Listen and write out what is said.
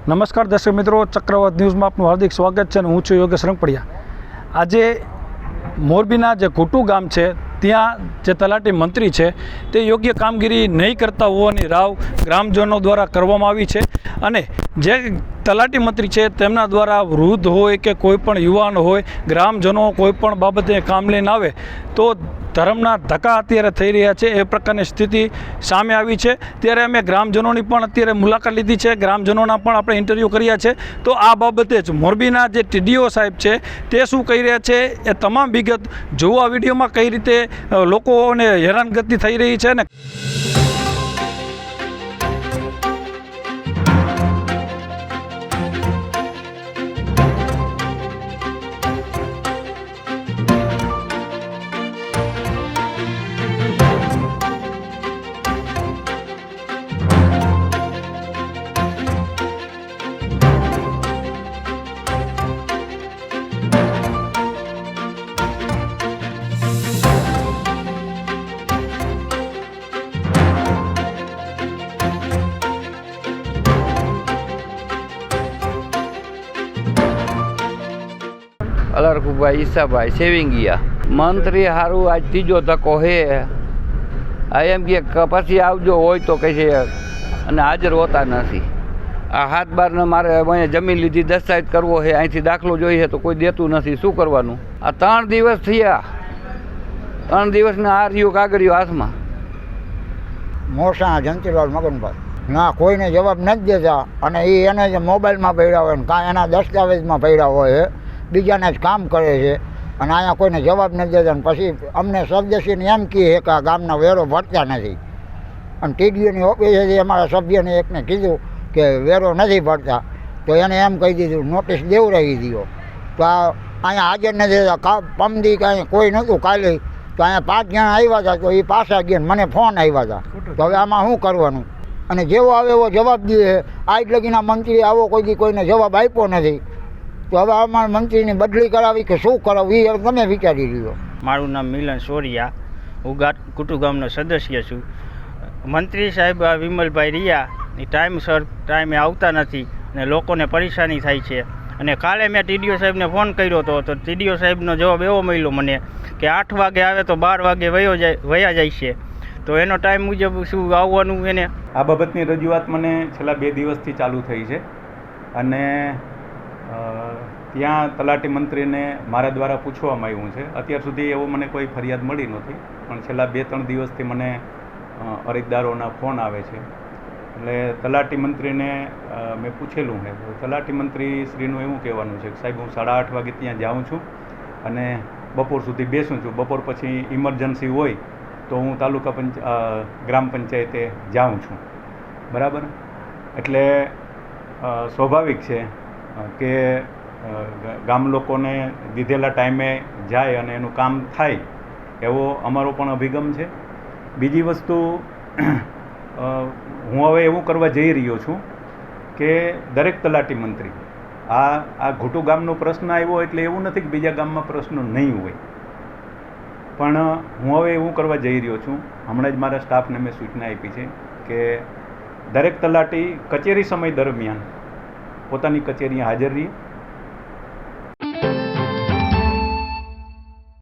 નમસ્કાર દર્શક મિત્રો, ચક્રવાત ન્યૂઝમાં આપનું હાર્દિક સ્વાગત છે અને હું છું યોગેશ રંગપડિયા. આજે મોરબીના જે ઘુટુ ગામ છે ત્યાં જે તલાટી મંત્રી છે તે યોગ્ય કામગીરી નહીં કરતા હોવાની રાવ ગ્રામજનો દ્વારા કરવામાં આવી છે અને જે તલાટી મંત્રી છે તેમના દ્વારા વૃદ્ધ હોય કે કોઈ પણ યુવાન હોય, ગ્રામજનો કોઈ પણ બાબતે કામ લઈને આવે તો ધર્મના ધક્કા અત્યારે થઈ રહ્યા છે. એ પ્રકારની સ્થિતિ સામે આવી છે. ત્યારે અમે ગ્રામજનોની પણ અત્યારે મુલાકાત લીધી છે, ગ્રામજનોના પણ આપણે ઇન્ટરવ્યૂ કર્યા છે. તો આ બાબતે જ મોરબીના જે ટીડીઓ સાહેબ છે તે શું કહી રહ્યા છે એ તમામ વિગત જોવા આ વિડીયોમાં કઈ રીતે લોકોને હેરાનગતિ થઈ રહી છે ને અલરકુભાઈ ઈસાભાઈ સેવિંગિયા મંત્રી સારું આજ ત્રીજો ધક્કો હે. આ એમ કે પછી આવજો હોય તો કહે છે અને હાજર હોતા નથી. આ 7/12 મારે અહીંયા જમીન લીધી, દસ્તાવેજ કરવો છે, અહીંથી દાખલો જોઈએ તો કોઈ દેતું નથી. શું કરવાનું? આ 3 દિવસ થયા, 3 દિવસના આ રહ્યું કાગળિયો હાથમાં. મોસાણા જંતીલાલ મગનભાઈ ના કોઈને જવાબ નથી દેતા અને એને જે મોબાઈલમાં પડ્યા હોય ને કાં એના દસ્તાવેજમાં પડ્યા હોય બીજાને જ કામ કરે છે અને અહીંયા કોઈને જવાબ નથી દેતા. અને પછી અમને સદસ્યને એમ કહે કે આ ગામના વેરો ભરતા નથી અને ટીડીઓની ઓફિસેથી અમારા સભ્યને એકને કીધું કે વેરો નથી ભરતા તો એને એમ કહી દીધું નોટિસ દેવડાવી દીધો. તો આ અહીંયા હાજર નથી દેતા. પમદી કાંઈ કોઈ નહોતું કાલે તો અહીંયા 5 જણા આવ્યા હતા તો એ પાછા ગયા, મને ફોન આવ્યા હતા. તો હવે આમાં શું કરવાનું? અને જેવો આવે એવો જવાબ દે. આજ લગીના મંત્રી આવો કોઈ દી કોઈને જવાબ આપ્યો નથી. તો હવે અમારા મંત્રીની બદલી કરાવી કે શું કરાવવું એ તમે વિચારી લ્યો. મારું નામ મિલન સોરિયા, હું ઘુટુ ગામનો સદસ્ય છું. મંત્રી સાહેબ આ વિમલભાઈ રહ્યા એ ટાઈમે આવતા નથી અને લોકોને પરેશાની થાય છે. અને કાલે મેં ટીડીઓ સાહેબને ફોન કર્યો હતો તો ટીડીઓ સાહેબનો જવાબ એવો મળ્યો મને કે 8 વાગે આવે તો 12 વાગે વયા જાય છે. તો એનો ટાઈમ મુજબ શું આવવાનું એને? આ બાબતની રજૂઆત મને છેલ્લા 2 દિવસથી ચાલુ થઈ છે અને ત્યાં તલાટી મંત્રીને મારા દ્વારા પૂછવામાં આવ્યું છે. અત્યાર સુધી એવો મને કોઈ ફરિયાદ મળી નથી, પણ છેલ્લા 2-3 દિવસથી મને અરજદારોના ફોન આવે છે. એટલે તલાટી મંત્રીને મેં પૂછેલું છે. તલાટી મંત્રી શ્રીનું એવું કહેવાનું છે કે સાહેબ હું 8:30 વાગે ત્યાં જાઉં છું અને બપોર સુધી બેસું છું. બપોર પછી ઇમરજન્સી હોય તો હું ગ્રામ પંચાયતે જાઉં છું. બરાબર? એટલે સ્વાભાવિક છે કે ગામ લોકોને દીધેલા ટાઈમે જાય અને એનું કામ થાય એવો અમારો પણ અભિગમ છે. બીજી વસ્તુ, હું હવે એવું કરવા જઈ રહ્યો છું કે દરેક તલાટી મંત્રી આ ઘુટુ ગામનો પ્રશ્ન આવ્યો એટલે એવું નથી કે બીજા ગામમાં પ્રશ્નો નહીં હોય, પણ હું હવે એવું કરવા જઈ રહ્યો છું. હમણાં જ મારા સ્ટાફને મેં સૂચના આપી છે કે દરેક તલાટી કચેરી સમય દરમિયાન પોતાની કચેરીએ હાજર રહી